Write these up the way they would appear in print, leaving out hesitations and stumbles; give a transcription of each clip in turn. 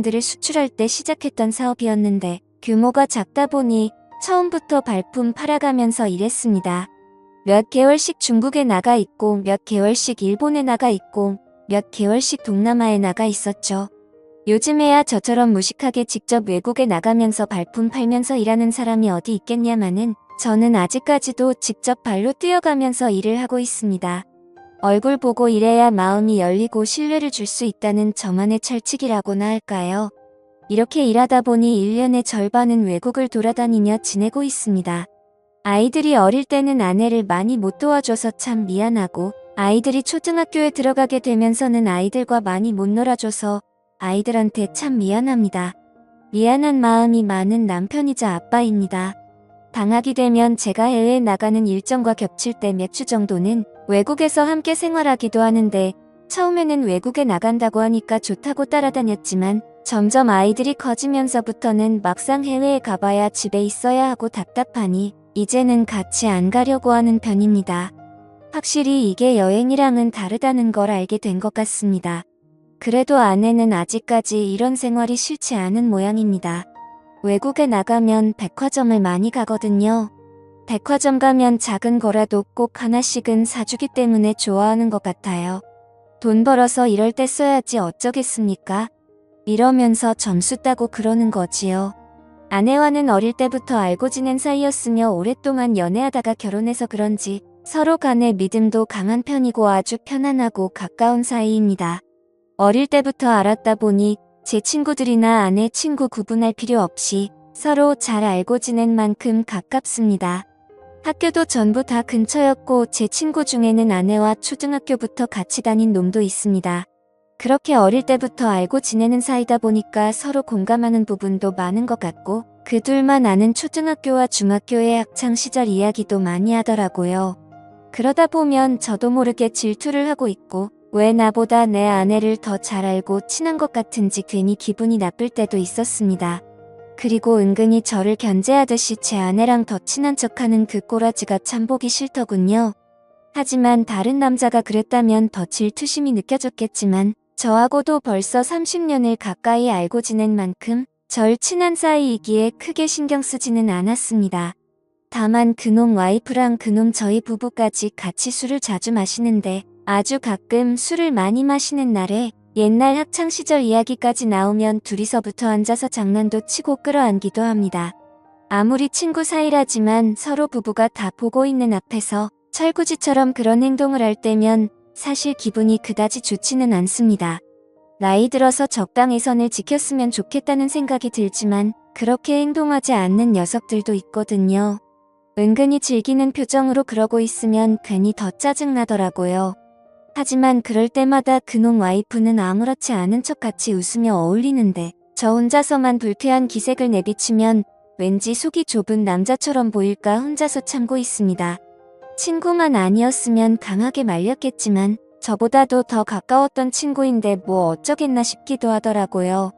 들을 수출할 때 시작했던 사업이었는데 규모가 작다 보니 처음부터 발품 팔아가면서 일했습니다. 몇 개월씩 중국에 나가 있고 몇 개월씩 일본에 나가 있고 몇 개월씩 동남아에 나가 있었죠. 요즘에야 저처럼 무식하게 직접 외국에 나가면서 발품 팔면서 일하는 사람이 어디 있겠냐마는 저는 아직까지도 직접 발로 뛰어가면서 일을 하고 있습니다. 얼굴 보고 일해야 마음이 열리고 신뢰를 줄 수 있다는 저만의 철칙이라고나 할까요? 이렇게 일하다 보니 1년의 절반은 외국을 돌아다니며 지내고 있습니다. 아이들이 어릴 때는 아내를 많이 못 도와줘서 참 미안하고 아이들이 초등학교에 들어가게 되면서는 아이들과 많이 못 놀아줘서 아이들한테 참 미안합니다. 미안한 마음이 많은 남편이자 아빠입니다. 방학이 되면 제가 해외에 나가는 일정과 겹칠 때 몇 주 정도는 외국에서 함께 생활하기도 하는데 처음에는 외국에 나간다고 하니까 좋다고 따라다녔지만 점점 아이들이 커지면서부터는 막상 해외에 가봐야 집에 있어야 하고 답답하니 이제는 같이 안 가려고 하는 편입니다. 확실히 이게 여행이랑은 다르다는 걸 알게 된 것 같습니다. 그래도 아내는 아직까지 이런 생활이 싫지 않은 모양입니다. 외국에 나가면 백화점을 많이 가거든요. 백화점 가면 작은 거라도 꼭 하나씩은 사주기 때문에 좋아하는 것 같아요. 돈 벌어서 이럴 때 써야지 어쩌겠습니까? 이러면서 점수 따고 그러는 거지요. 아내와는 어릴 때부터 알고 지낸 사이였으며 오랫동안 연애하다가 결혼해서 그런지 서로 간의 믿음도 강한 편이고 아주 편안하고 가까운 사이입니다. 어릴 때부터 알았다 보니 제 친구들이나 아내 친구 구분할 필요 없이 서로 잘 알고 지낸 만큼 가깝습니다. 학교도 전부 다 근처였고 제 친구 중에는 아내와 초등학교부터 같이 다닌 놈도 있습니다. 그렇게 어릴 때부터 알고 지내는 사이다 보니까 서로 공감하는 부분도 많은 것 같고 그 둘만 아는 초등학교와 중학교의 학창시절 이야기도 많이 하더라고요. 그러다 보면 저도 모르게 질투를 하고 있고 왜 나보다 내 아내를 더 잘 알고 친한 것 같은지 괜히 기분이 나쁠 때도 있었습니다. 그리고 은근히 저를 견제하듯이 제 아내랑 더 친한 척하는 그 꼬라지가 참 보기 싫더군요. 하지만 다른 남자가 그랬다면 더 질투심이 느껴졌겠지만 저하고도 벌써 30년을 가까이 알고 지낸 만큼 절 친한 사이이기에 크게 신경 쓰지는 않았습니다. 다만 그놈 와이프랑 그놈 저희 부부까지 같이 술을 자주 마시는데 아주 가끔 술을 많이 마시는 날에 옛날 학창시절 이야기까지 나오면 둘이서부터 앉아서 장난도 치고 끌어안기도 합니다. 아무리 친구 사이라지만 서로 부부가 다 보고 있는 앞에서 철구지처럼 그런 행동을 할 때면 사실 기분이 그다지 좋지는 않습니다. 나이 들어서 적당히 선을 지켰으면 좋겠다는 생각이 들지만 그렇게 행동하지 않는 녀석들도 있거든요. 은근히 즐기는 표정으로 그러고 있으면 괜히 더 짜증나더라고요. 하지만 그럴 때마다 그놈 와이프는 아무렇지 않은 척 같이 웃으며 어울리는데 저 혼자서만 불쾌한 기색을 내비치면 왠지 속이 좁은 남자처럼 보일까 혼자서 참고 있습니다. 친구만 아니었으면 강하게 말렸겠지만 저보다도 더 가까웠던 친구인데 뭐 어쩌겠나 싶기도 하더라고요.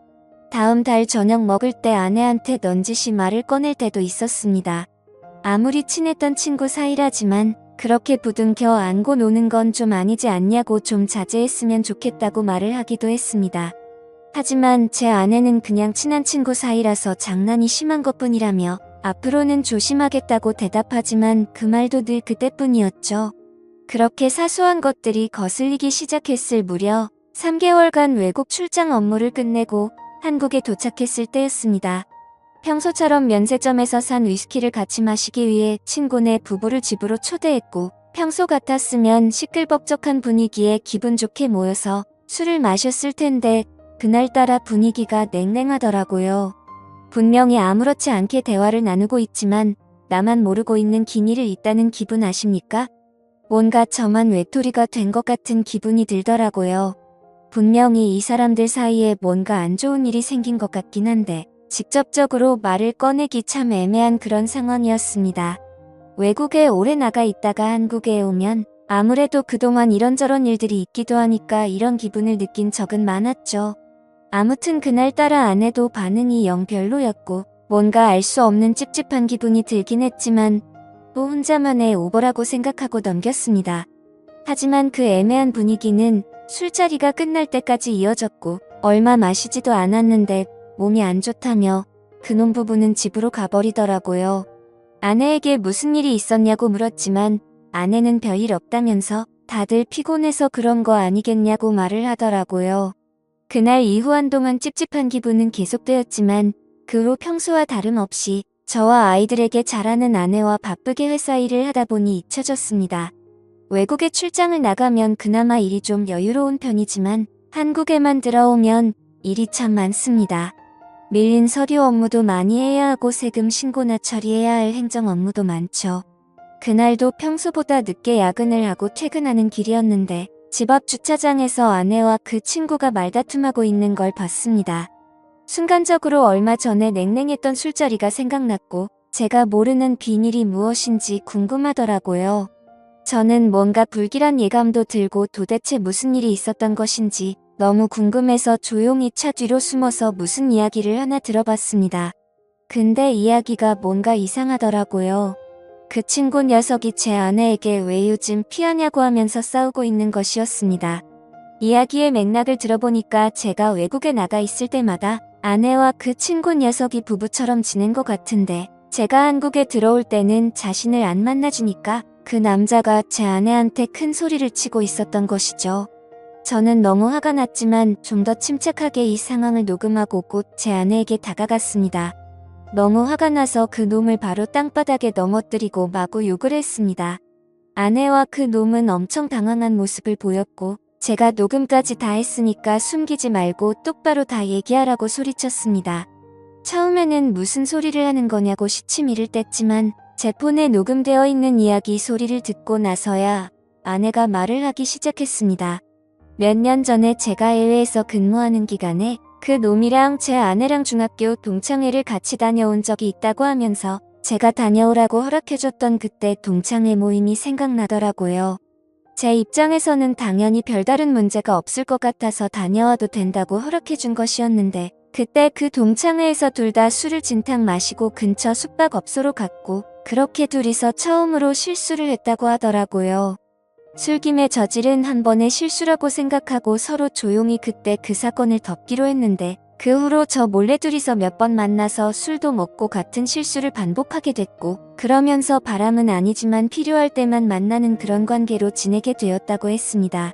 다음 달 저녁 먹을 때 아내한테 넌지시 말을 꺼낼 때도 있었습니다. 아무리 친했던 친구 사이라지만 그렇게 부둥켜 안고 노는 건 좀 아니지 않냐고 좀 자제했으면 좋겠다고 말을 하기도 했습니다. 하지만 제 아내는 그냥 친한 친구 사이라서 장난이 심한 것뿐이라며 앞으로는 조심하겠다고 대답하지만 그 말도 늘 그때뿐이었죠. 그렇게 사소한 것들이 거슬리기 시작했을 무려 3개월간 외국 출장 업무를 끝내고 한국에 도착했을 때였습니다. 평소처럼 면세점에서 산 위스키를 같이 마시기 위해 친구네 부부를 집으로 초대했고 평소 같았으면 시끌벅적한 분위기에 기분 좋게 모여서 술을 마셨을 텐데 그날따라 분위기가 냉랭하더라고요. 분명히 아무렇지 않게 대화를 나누고 있지만 나만 모르고 있는 기미를 있다는 기분 아십니까? 뭔가 저만 외톨이가 된 것 같은 기분이 들더라고요. 분명히 이 사람들 사이에 뭔가 안 좋은 일이 생긴 것 같긴 한데 직접적으로 말을 꺼내기 참 애매한 그런 상황이었습니다. 외국에 오래 나가 있다가 한국에 오면 아무래도 그동안 이런저런 일들이 있기도 하니까 이런 기분을 느낀 적은 많았죠. 아무튼 그날따라 아내도 반응이 영 별로였고 뭔가 알 수 없는 찝찝한 기분이 들긴 했지만 또 혼자만의 오버라고 생각하고 넘겼습니다. 하지만 그 애매한 분위기는 술자리가 끝날 때까지 이어졌고 얼마 마시지도 않았는데 몸이 안 좋다며 그놈 부부는 집으로 가버리더라고요. 아내에게 무슨 일이 있었냐고 물었지만 아내는 별일 없다면서 다들 피곤해서 그런 거 아니겠냐고 말을 하더라고요. 그날 이후 한동안 찝찝한 기분은 계속되었지만 그 후 평소와 다름없이 저와 아이들에게 잘하는 아내와 바쁘게 회사 일을 하다 보니 잊혀졌습니다. 외국에 출장을 나가면 그나마 일이 좀 여유로운 편이지만 한국에만 들어오면 일이 참 많습니다. 밀린 서류 업무도 많이 해야 하고 세금 신고나 처리해야 할 행정 업무도 많죠. 그날도 평소보다 늦게 야근을 하고 퇴근하는 길이었는데 집 앞 주차장에서 아내와 그 친구가 말다툼하고 있는 걸 봤습니다. 순간적으로 얼마 전에 냉랭했던 술자리가 생각났고 제가 모르는 비밀이 무엇인지 궁금하더라고요. 저는 뭔가 불길한 예감도 들고 도대체 무슨 일이 있었던 것인지 너무 궁금해서 조용히 차 뒤로 숨어서 무슨 이야기를 하나 들어봤습니다. 근데 이야기가 뭔가 이상하더라고요. 그 친구 녀석이 제 아내에게 왜 요즘 피하냐고 하면서 싸우고 있는 것이었습니다. 이야기의 맥락을 들어보니까 제가 외국에 나가 있을 때마다 아내와 그 친구 녀석이 부부처럼 지낸 것 같은데 제가 한국에 들어올 때는 자신을 안 만나주니까 그 남자가 제 아내한테 큰 소리를 치고 있었던 것이죠. 저는 너무 화가 났지만 좀 더 침착하게 이 상황을 녹음하고 곧 제 아내에게 다가갔습니다. 너무 화가 나서 그 놈을 바로 땅바닥에 넘어뜨리고 마구 욕을 했습니다. 아내와 그 놈은 엄청 당황한 모습을 보였고 제가 녹음까지 다 했으니까 숨기지 말고 똑바로 다 얘기하라고 소리쳤습니다. 처음에는 무슨 소리를 하는 거냐고 시치미를 뗐지만 제 폰에 녹음되어 있는 이야기 소리를 듣고 나서야 아내가 말을 하기 시작했습니다. 몇 년 전에 제가 해외에서 근무하는 기간에 그 놈이랑 제 아내랑 중학교 동창회를 같이 다녀온 적이 있다고 하면서 제가 다녀오라고 허락해줬던 그때 동창회 모임이 생각나더라고요. 제 입장에서는 당연히 별다른 문제가 없을 것 같아서 다녀와도 된다고 허락해준 것이었는데 그때 그 동창회에서 둘 다 술을 진탕 마시고 근처 숙박업소로 갔고 그렇게 둘이서 처음으로 실수를 했다고 하더라고요. 술김에 저지른 한 번의 실수라고 생각하고 서로 조용히 그때 그 사건을 덮기로 했는데 그 후로 저 몰래 둘이서 몇 번 만나서 술도 먹고 같은 실수를 반복하게 됐고 그러면서 바람은 아니지만 필요할 때만 만나는 그런 관계로 지내게 되었다고 했습니다.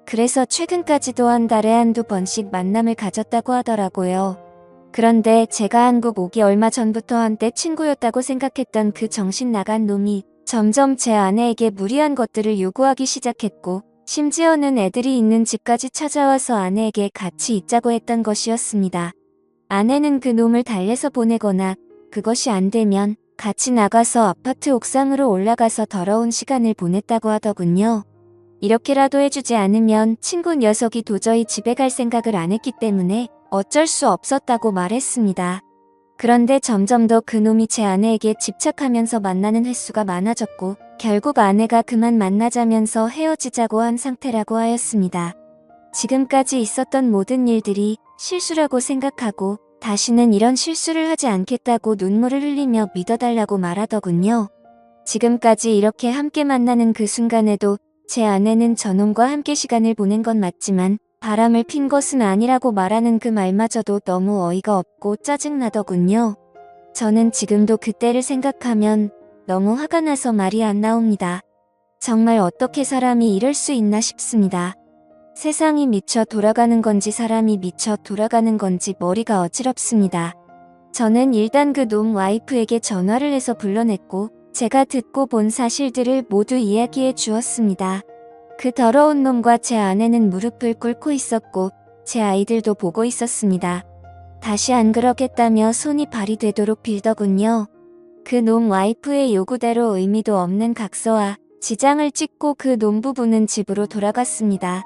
그래서 최근까지도 한 달에 한두 번씩 만남을 가졌다고 하더라고요. 그런데 제가 한국 오기 얼마 전부터 한때 친구였다고 생각했던 그 정신 나간 놈이 점점 제 아내에게 무리한 것들을 요구하기 시작했고 심지어는 애들이 있는 집까지 찾아와서 아내에게 같이 있자고 했던 것이었습니다. 아내는 그 놈을 달래서 보내거나 그것이 안 되면 같이 나가서 아파트 옥상으로 올라가서 더러운 시간을 보냈다고 하더군요. 이렇게라도 해주지 않으면 친구 녀석이 도저히 집에 갈 생각을 안 했기 때문에 어쩔 수 없었다고 말했습니다. 그런데 점점 더 그놈이 제 아내에게 집착하면서 만나는 횟수가 많아졌고 결국 아내가 그만 만나자면서 헤어지자고 한 상태라고 하였습니다. 지금까지 있었던 모든 일들이 실수라고 생각하고 다시는 이런 실수를 하지 않겠다고 눈물을 흘리며 믿어달라고 말하더군요. 지금까지 이렇게 함께 만나는 그 순간에도 제 아내는 저놈과 함께 시간을 보낸 건 맞지만 바람을 핀 것은 아니라고 말하는 그 말마저도 너무 어이가 없고 짜증나더군요. 저는 지금도 그때를 생각하면 너무 화가 나서 말이 안 나옵니다. 정말 어떻게 사람이 이럴 수 있나 싶습니다. 세상이 미쳐 돌아가는 건지 사람이 미쳐 돌아가는 건지 머리가 어지럽습니다. 저는 일단 그 놈 와이프에게 전화를 해서 불러냈고 제가 듣고 본 사실들을 모두 이야기해 주었습니다. 그 더러운 놈과 제 아내는 무릎을 꿇고 있었고 제 아이들도 보고 있었습니다. 다시 안 그러겠다며 손이 발이 되도록 빌더군요. 그 놈 와이프의 요구대로 의미도 없는 각서와 지장을 찍고 그 놈 부부는 집으로 돌아갔습니다.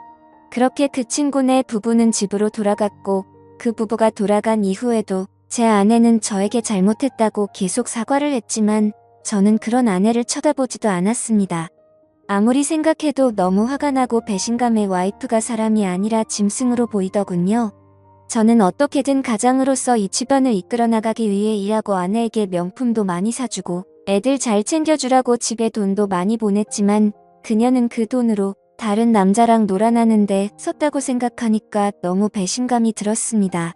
그렇게 그 친구네 부부는 집으로 돌아갔고 그 부부가 돌아간 이후에도 제 아내는 저에게 잘못했다고 계속 사과를 했지만 저는 그런 아내를 쳐다보지도 않았습니다. 아무리 생각해도 너무 화가 나고 배신감에 와이프가 사람이 아니라 짐승으로 보이더군요. 저는 어떻게든 가장으로서 이 집안을 이끌어 나가기 위해 일하고 아내에게 명품도 많이 사주고 애들 잘 챙겨주라고 집에 돈도 많이 보냈지만 그녀는 그 돈으로 다른 남자랑 놀아나는데 썼다고 생각하니까 너무 배신감이 들었습니다.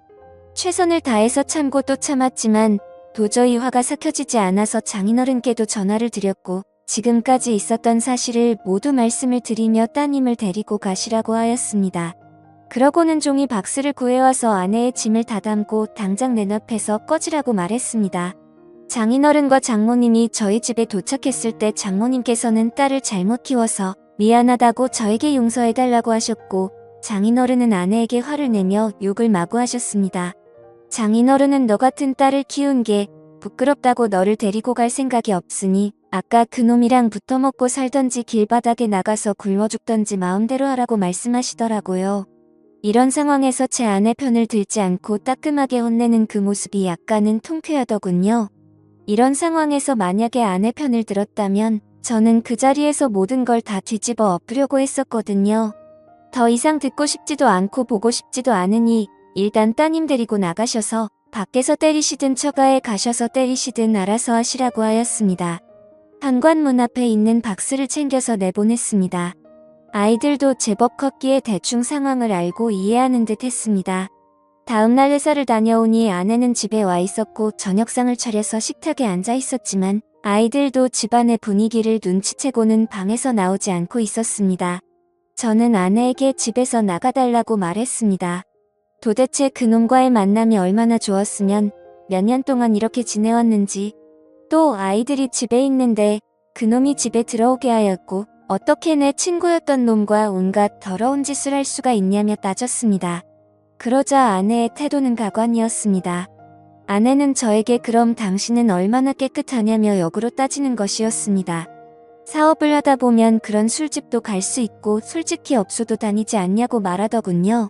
최선을 다해서 참고 또 참았지만 도저히 화가 삭혀지지 않아서 장인어른께도 전화를 드렸고 지금까지 있었던 사실을 모두 말씀을 드리며 따님을 데리고 가시라고 하였습니다. 그러고는 종이 박스를 구해와서 아내의 짐을 다담고 당장 내 앞에서 꺼지라고 말했습니다. 장인어른과 장모님이 저희 집에 도착했을 때 장모님께서는 딸을 잘못 키워서 미안하다고 저에게 용서해달라고 하셨고 장인어른은 아내에게 화를 내며 욕을 마구 하셨습니다. 장인어른은 너 같은 딸을 키운 게 부끄럽다고 너를 데리고 갈 생각이 없으니 아까 그놈이랑 붙어먹고 살던지 길바닥에 나가서 굶어 죽던지 마음대로 하라고 말씀하시더라고요. 이런 상황에서 제 아내 편을 들지 않고 따끔하게 혼내는 그 모습이 약간은 통쾌하더군요. 이런 상황에서 만약에 아내 편을 들었다면 저는 그 자리에서 모든 걸 다 뒤집어 엎으려고 했었거든요. 더 이상 듣고 싶지도 않고 보고 싶지도 않으니 일단 따님 데리고 나가셔서 밖에서 때리시든 처가에 가셔서 때리시든 알아서 하시라고 하였습니다. 현관문 앞에 있는 박스를 챙겨서 내보냈습니다. 아이들도 제법 컸기에 대충 상황을 알고 이해하는 듯 했습니다. 다음날 회사를 다녀오니 아내는 집에 와 있었고 저녁상을 차려서 식탁에 앉아 있었지만 아이들도 집안의 분위기를 눈치채고는 방에서 나오지 않고 있었습니다. 저는 아내에게 집에서 나가달라고 말했습니다. 도대체 그놈과의 만남이 얼마나 좋았으면 몇 년 동안 이렇게 지내왔는지, 또 아이들이 집에 있는데 그놈이 집에 들어오게 하였고 어떻게 내 친구였던 놈과 온갖 더러운 짓을 할 수가 있냐며 따졌습니다. 그러자 아내의 태도는 가관이었습니다. 아내는 저에게 그럼 당신은 얼마나 깨끗하냐며 역으로 따지는 것이었습니다. 사업을 하다 보면 그런 술집도 갈 수 있고 솔직히 업소도 다니지 않냐고 말하더군요.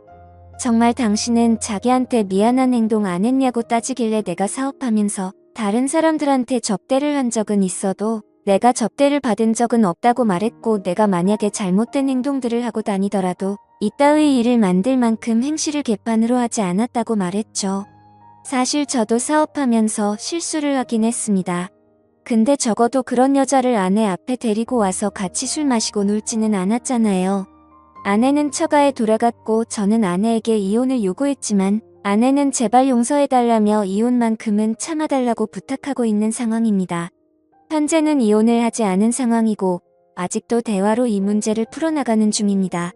정말 당신은 자기한테 미안한 행동 안 했냐고 따지길래 내가 사업하면서 다른 사람들한테 접대를 한 적은 있어도 내가 접대를 받은 적은 없다고 말했고 내가 만약에 잘못된 행동들을 하고 다니더라도 이따의 일을 만들 만큼 행실을 개판으로 하지 않았다고 말했죠. 사실 저도 사업하면서 실수를 하긴 했습니다. 근데 적어도 그런 여자를 아내 앞에 데리고 와서 같이 술 마시고 놀지는 않았잖아요. 아내는 처가에 돌아갔고 저는 아내에게 이혼을 요구했지만 아내는 제발 용서해달라며 이혼만큼은 참아달라고 부탁하고 있는 상황입니다. 현재는 이혼을 하지 않은 상황이고 아직도 대화로 이 문제를 풀어나가는 중입니다.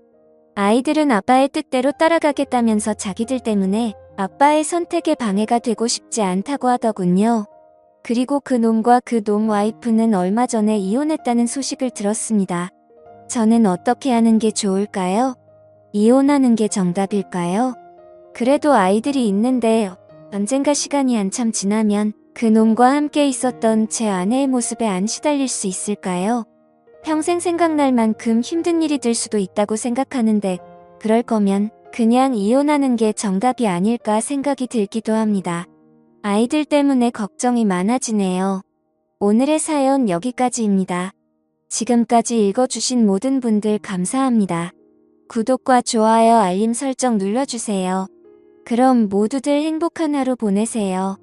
아이들은 아빠의 뜻대로 따라가겠다면서 자기들 때문에 아빠의 선택에 방해가 되고 싶지 않다고 하더군요. 그리고 그 놈과 그 놈 와이프는 얼마 전에 이혼했다는 소식을 들었습니다. 저는 어떻게 하는 게 좋을까요? 이혼하는 게 정답일까요? 그래도 아이들이 있는데 언젠가 시간이 한참 지나면 그 놈과 함께 있었던 제 아내의 모습에 안 시달릴 수 있을까요? 평생 생각날 만큼 힘든 일이 될 수도 있다고 생각하는데 그럴 거면 그냥 이혼하는 게 정답이 아닐까 생각이 들기도 합니다. 아이들 때문에 걱정이 많아지네요. 오늘의 사연 여기까지입니다. 지금까지 읽어주신 모든 분들 감사합니다. 구독과 좋아요 알림 설정 눌러주세요. 그럼 모두들 행복한 하루 보내세요.